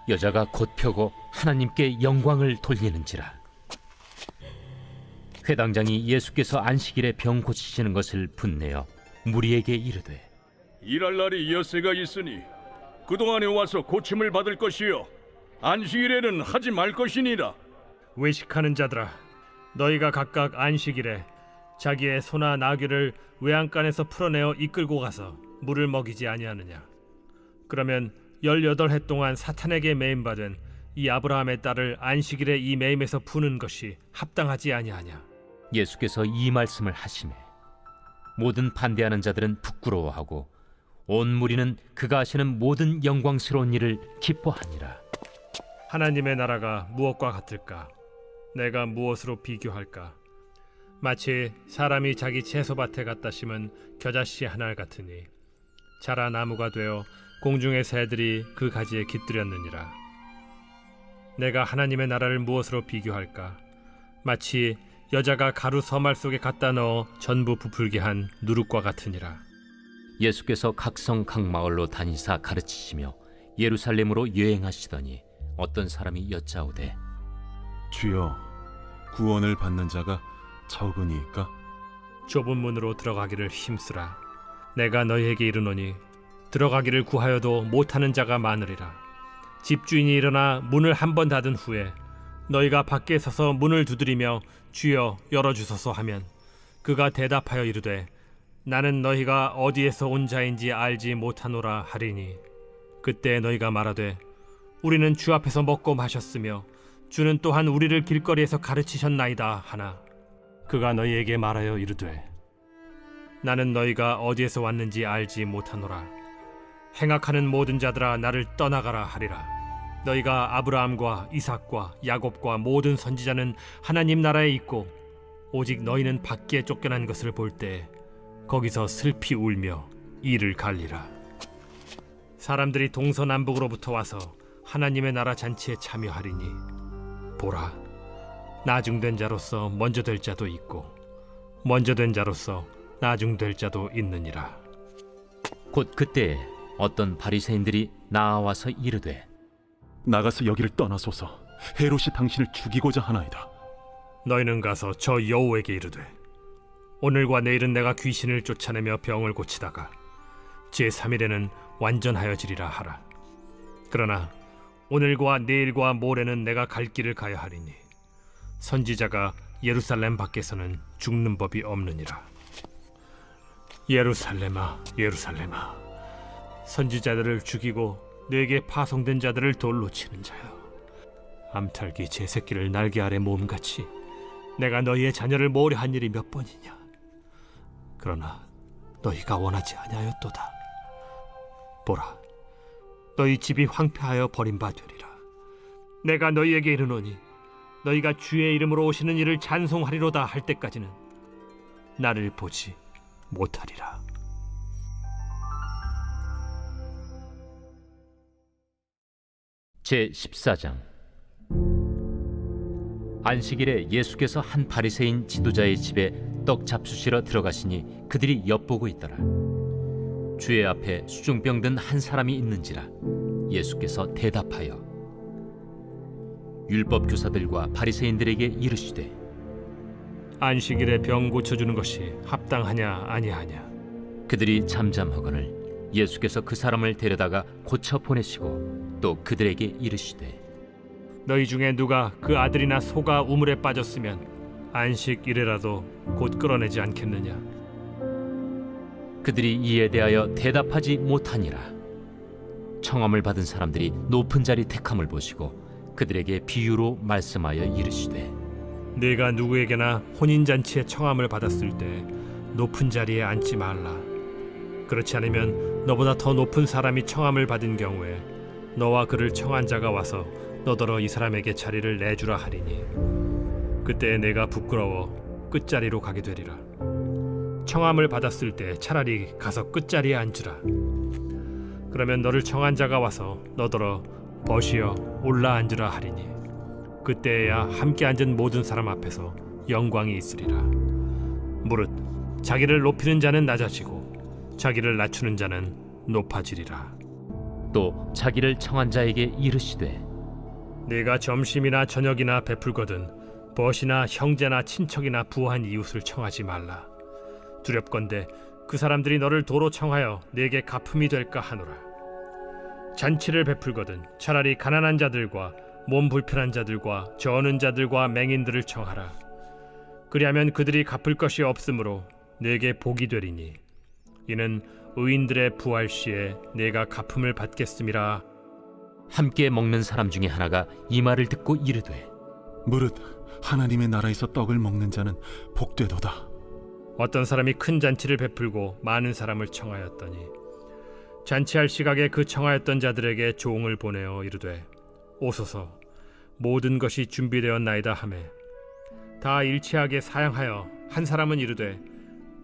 여자가 곧 펴고 하나님께 영광을 돌리는지라. 회당장이 예수께서 안식일에 병 고치시는 것을 분내어 무리에게 이르되 일할 날이 엿새가 있으니 그동안에 와서 고침을 받을 것이요 안식일에는 하지 말 것이니라. 외식하는 자들아, 너희가 각각 안식일에 자기의 소나 나귀를 외양간에서 풀어내어 이끌고 가서 물을 먹이지 아니하느냐? 그러면 18해 동안 사탄에게 매임받은 이 아브라함의 딸을 안식일에 이 매임에서 푸는 것이 합당하지 아니하냐? 예수께서 이 말씀을 하시매 모든 반대하는 자들은 부끄러워하고 온 무리는 그가 하시는 모든 영광스러운 일을 기뻐하니라. 하나님의 나라가 무엇과 같을까? 내가 무엇으로 비교할까? 마치 사람이 자기 채소밭에 갖다 심은 겨자씨 하나 같으니 자라 나무가 되어 공중의 새들이 그 가지에 깃들였느니라. 내가 하나님의 나라를 무엇으로 비교할까? 마치 여자가 가루 서말 속에 갖다 넣어 전부 부풀게 한 누룩과 같으니라. 예수께서 각성 각 마을로 다니사 가르치시며 예루살렘으로 여행하시더니 어떤 사람이 여짜오되 주여, 구원을 받는 자가 적으니까? 좁은 문으로 들어가기를 힘쓰라. 내가 너희에게 이르노니 들어가기를 구하여도 못하는 자가 많으리라. 집주인이 일어나 문을 한 번 닫은 후에 너희가 밖에 서서 문을 두드리며 주여 열어주소서 하면 그가 대답하여 이르되 나는 너희가 어디에서 온 자인지 알지 못하노라 하리니 그때 너희가 말하되 우리는 주 앞에서 먹고 마셨으며 주는 또한 우리를 길거리에서 가르치셨나이다 하나 그가 너희에게 말하여 이르되 나는 너희가 어디에서 왔는지 알지 못하노라. 행악하는 모든 자들아 나를 떠나가라 하리라. 너희가 아브라함과 이삭과 야곱과 모든 선지자는 하나님 나라에 있고 오직 너희는 밖에 쫓겨난 것을 볼 때 거기서 슬피 울며 이를 갈리라. 사람들이 동서남북으로부터 와서 하나님의 나라 잔치에 참여하리니 보라, 나중된 자로서 먼저 될 자도 있고 먼저 된 자로서 나중될 자도 있느니라. 곧 그때에 어떤 바리새인들이 나와서 이르되 나가서 여기를 떠나소서. 헤롯이 당신을 죽이고자 하나이다. 너희는 가서 저 여호에게 이르되 오늘과 내일은 내가 귀신을 쫓아내며 병을 고치다가 제3일에는 완전하여지리라 하라. 그러나 오늘과 내일과 모레는 내가 갈 길을 가야 하리니 선지자가 예루살렘 밖에서는 죽는 법이 없느니라. 예루살렘아, 예루살렘아, 선지자들을 죽이고 내게 파송된 자들을 돌로 치는 자여, 암탉이 제 새끼를 날개 아래 몸같이 내가 너희의 자녀를 모으려 한 일이 몇 번이냐? 그러나 너희가 원하지 아니하였도다. 보라, 너희 집이 황폐하여 버림받으리라. 내가 너희에게 이르노니 너희가 주의 이름으로 오시는 이를 찬송하리로다 할 때까지는 나를 보지 못하리라. 제14장. 안식일에 예수께서 한 바리새인 지도자의 집에 떡 잡수시러 들어가시니 그들이 엿보고 있더라. 주의 앞에 수중병 든 한 사람이 있는지라. 예수께서 대답하여 율법 교사들과 바리새인들에게 이르시되 안식일에 병 고쳐주는 것이 합당하냐 아니하냐? 그들이 잠잠하거늘 예수께서 그 사람을 데려다가 고쳐 보내시고 또 그들에게 이르시되 너희 중에 누가 그 아들이나 소가 우물에 빠졌으면 안식일에라도 곧 끌어내지 않겠느냐? 그들이 이에 대하여 대답하지 못하니라. 청함을 받은 사람들이 높은 자리 택함을 보시고 그들에게 비유로 말씀하여 이르시되 네가 누구에게나 혼인잔치에 청함을 받았을 때 높은 자리에 앉지 말라. 그렇지 않으면 너보다 더 높은 사람이 청함을 받은 경우에 너와 그를 청한 자가 와서 너더러 이 사람에게 자리를 내주라 하리니 그때 내가 부끄러워 끝자리로 가게 되리라. 청함을 받았을 때 차라리 가서 끝자리에 앉으라. 그러면 너를 청한 자가 와서 너더러 벗이여 올라 앉으라 하리니 그때야 함께 앉은 모든 사람 앞에서 영광이 있으리라. 무릇 자기를 높이는 자는 낮아지고 자기를 낮추는 자는 높아지리라. 또 자기를 청한 자에게 이르시되 네가 점심이나 저녁이나 베풀거든 벗이나 형제나 친척이나 부한 이웃을 청하지 말라. 두렵건대 그 사람들이 너를 도로 청하여 내게 갚음이 될까 하노라. 잔치를 베풀거든 차라리 가난한 자들과 몸 불편한 자들과 저는 자들과 맹인들을 청하라. 그리하면 그들이 갚을 것이 없으므로 내게 복이 되리니 이는 의인들의 부활 시에 내가 갚음을 받겠음이라. 함께 먹는 사람 중에 하나가 이 말을 듣고 이르되 무릇 하나님의 나라에서 떡을 먹는 자는 복되도다. 어떤 사람이 큰 잔치를 베풀고 많은 사람을 청하였더니 잔치할 시각에 그 청하였던 자들에게 종을 보내어 이르되 오소서, 모든 것이 준비되었나이다 하매 다 일치하게 사양하여 한 사람은 이르되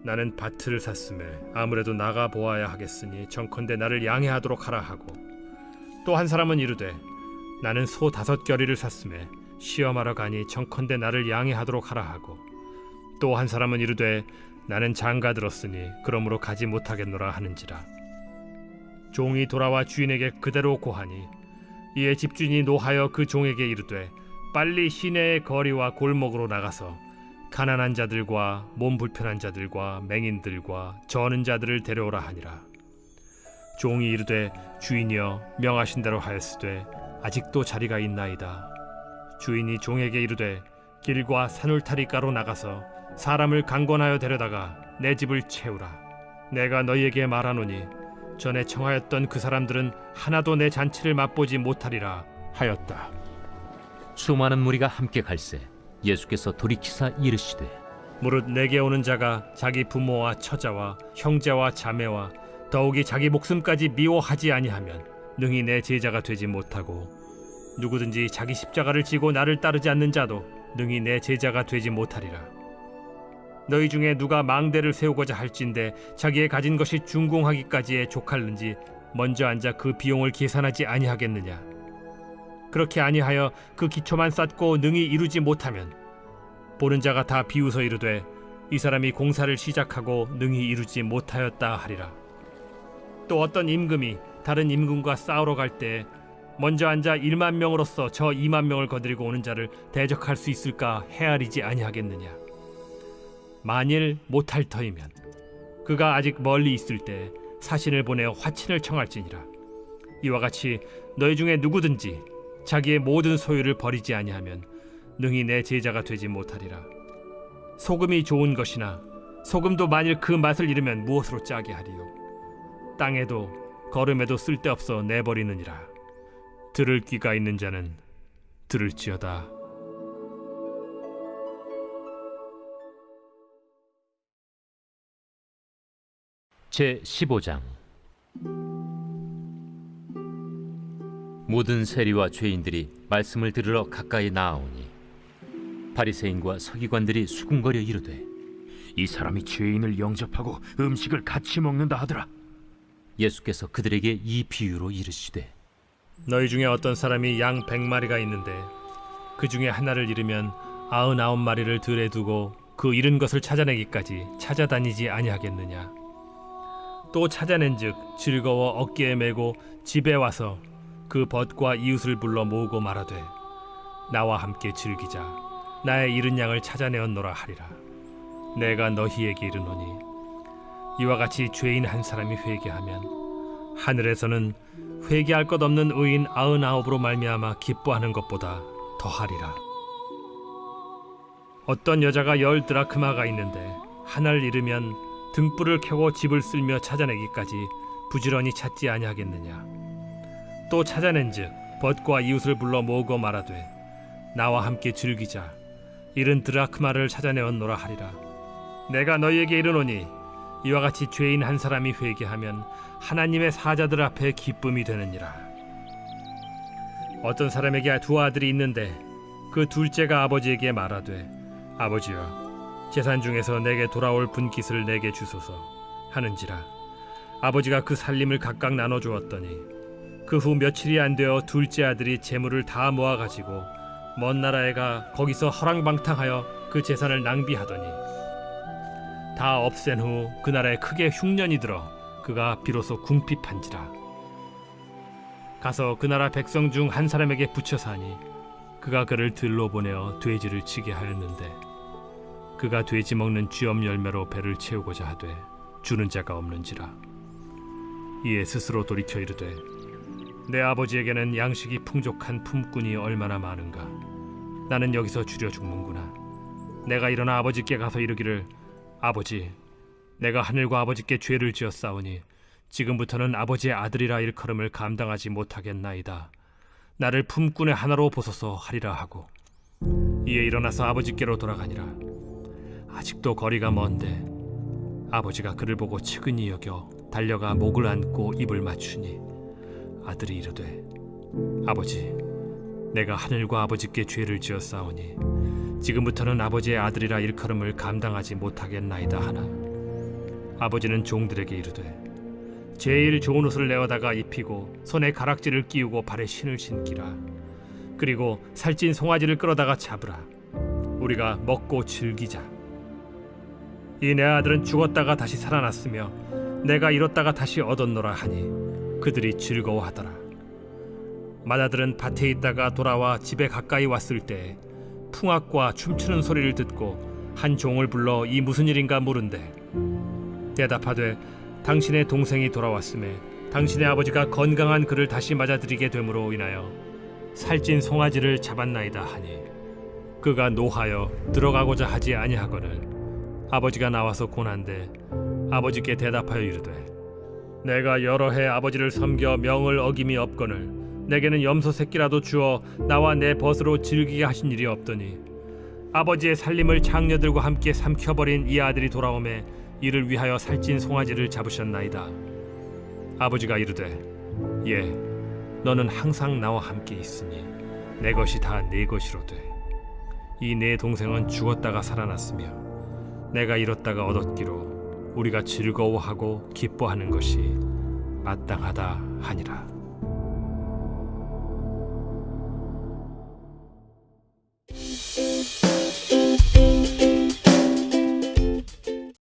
나는 밭을 샀음에 아무래도 나가 보아야 하겠으니 정컨대 나를 양해하도록 하라 하고, 또 한 사람은 이르되 나는 소 5겨리를 샀음에 시험하러 가니 정컨대 나를 양해하도록 하라 하고, 또 한 사람은 이르되 나는 장가 들었으니 그러므로 가지 못하겠노라 하는지라. 종이 돌아와 주인에게 그대로 고하니 이에 집주인이 노하여 그 종에게 이르되 빨리 시내의 거리와 골목으로 나가서 가난한 자들과 몸 불편한 자들과 맹인들과 저는 자들을 데려오라 하니라. 종이 이르되 주인이여 명하신 대로 하였으되 아직도 자리가 있나이다. 주인이 종에게 이르되 길과 산울타리가로 나가서 사람을 강권하여 데려다가 내 집을 채우라. 내가 너희에게 말하노니 전에 청하였던 그 사람들은 하나도 내 잔치를 맛보지 못하리라 하였다. 수많은 무리가 함께 갈새 예수께서 돌이키사 이르시되 무릇 내게 오는 자가 자기 부모와 처자와 형제와 자매와 더욱이 자기 목숨까지 미워하지 아니하면 능히 내 제자가 되지 못하고, 누구든지 자기 십자가를 지고 나를 따르지 않는 자도 능히 내 제자가 되지 못하리라. 너희 중에 누가 망대를 세우고자 할진대 자기의 가진 것이 준공하기까지에 족할는지 먼저 앉아 그 비용을 계산하지 아니하겠느냐. 그렇게 아니하여 그 기초만 쌓고 능히 이루지 못하면 보는 자가 다 비웃어 이르되 이 사람이 공사를 시작하고 능히 이루지 못하였다 하리라. 또 어떤 임금이 다른 임금과 싸우러 갈 때 먼저 앉아 1만 명으로서 저 2만 명을 거느리고 오는 자를 대적할 수 있을까 헤아리지 아니하겠느냐. 만일 못할 터이면 그가 아직 멀리 있을 때 사신을 보내어 화친을 청할지니라. 이와 같이 너희 중에 누구든지 자기의 모든 소유를 버리지 아니하면 능히 내 제자가 되지 못하리라. 소금이 좋은 것이나 소금도 만일 그 맛을 잃으면 무엇으로 짜게 하리요. 땅에도 거름에도 쓸데없어 내버리느니라. 들을 귀가 있는 자는 들을지어다. 제 15장. 모든 세리와 죄인들이 말씀을 들으러 가까이 나아오니 바리새인과 서기관들이 수군거려 이르되 이 사람이 죄인을 영접하고 음식을 같이 먹는다 하더라. 예수께서 그들에게 이 비유로 이르시되 너희 중에 어떤 사람이 양 100마리가 있는데 그 중에 하나를 잃으면 99마리를 들에 두고 그 잃은 것을 찾아내기까지 찾아다니지 아니하겠느냐. 또 찾아낸즉 즐거워 어깨에 메고 집에 와서 그 벗과 이웃을 불러 모으고 말하되 나와 함께 즐기자. 나의 잃은 양을 찾아내었노라 하리라. 내가 너희에게 이르노니 이와 같이 죄인 한 사람이 회개하면 하늘에서는 회개할 것 없는 의인 99으로 말미암아 기뻐하는 것보다 더하리라. 어떤 여자가 10 드라크마가 있는데 하나를 잃으면 등불을 켜고 집을 쓸며 찾아내기까지 부지런히 찾지 아니하겠느냐. 또 찾아낸즉 벗과 이웃을 불러 모으고 말하되 나와 함께 즐기자. 잃은 드라크마를 찾아내었노라 하리라. 내가 너희에게 이르노니 이와 같이 죄인 한 사람이 회개하면 하나님의 사자들 앞에 기쁨이 되느니라. 어떤 사람에게 2 아들이 있는데 그 둘째가 아버지에게 말하되 아버지여 재산 중에서 내게 돌아올 분깃을 내게 주소서 하는지라. 아버지가 그 살림을 각각 나눠주었더니 그 후 며칠이 안 되어 둘째 아들이 재물을 다 모아가지고 먼 나라에 가 거기서 허랑방탕하여 그 재산을 낭비하더니 다 없앤 후 그 나라에 크게 흉년이 들어 그가 비로소 궁핍한지라. 가서 그 나라 백성 중 한 사람에게 붙여 사니 그가 그를 들로 보내어 돼지를 치게 하였는데 그가 돼지 먹는 쥐엄 열매로 배를 채우고자 하되 주는 자가 없는지라. 이에 스스로 돌이켜 이르되 내 아버지에게는 양식이 풍족한 품꾼이 얼마나 많은가. 나는 여기서 주려 죽는구나. 내가 일어나 아버지께 가서 이르기를 아버지, 내가 하늘과 아버지께 죄를 지었사오니 지금부터는 아버지의 아들이라 일컬음을 감당하지 못하겠나이다. 나를 품꾼의 하나로 보소서 하리라 하고 이에 일어나서 아버지께로 돌아가니라. 아직도 거리가 먼데 아버지가 그를 보고 측은히 여겨 달려가 목을 안고 입을 맞추니 아들이 이르되 아버지, 내가 하늘과 아버지께 죄를 지었사오니 지금부터는 아버지의 아들이라 일컬음을 감당하지 못하겠나이다 하나 아버지는 종들에게 이르되 제일 좋은 옷을 내어다가 입히고 손에 가락지를 끼우고 발에 신을 신기라. 그리고 살찐 송아지를 끌어다가 잡으라. 우리가 먹고 즐기자. 이 내 아들은 죽었다가 다시 살아났으며 내가 잃었다가 다시 얻었노라 하니 그들이 즐거워하더라. 맏아들은 밭에 있다가 돌아와 집에 가까이 왔을 때 풍악과 춤추는 소리를 듣고 한 종을 불러 이 무슨 일인가 물은데 대답하되 당신의 동생이 돌아왔음에 당신의 아버지가 건강한 그를 다시 맞아들이게 됨으로 인하여 살찐 송아지를 잡았나이다 하니 그가 노하여 들어가고자 하지 아니하거늘 아버지가 나와서 고난데 아버지께 대답하여 이르되 내가 여러 해 아버지를 섬겨 명을 어김이 없거늘 내게는 염소 새끼라도 주어 나와 내 벗으로 즐기게 하신 일이 없더니 아버지의 살림을 장녀들과 함께 삼켜버린 이 아들이 돌아오매 이를 위하여 살찐 송아지를 잡으셨나이다. 아버지가 이르되 예, 너는 항상 나와 함께 있으니 내 것이 다 네 것이로되 이 내 동생은 죽었다가 살아났으며 내가 잃었다가 얻었기로 우리가 즐거워하고 기뻐하는 것이 마땅하다 하니라.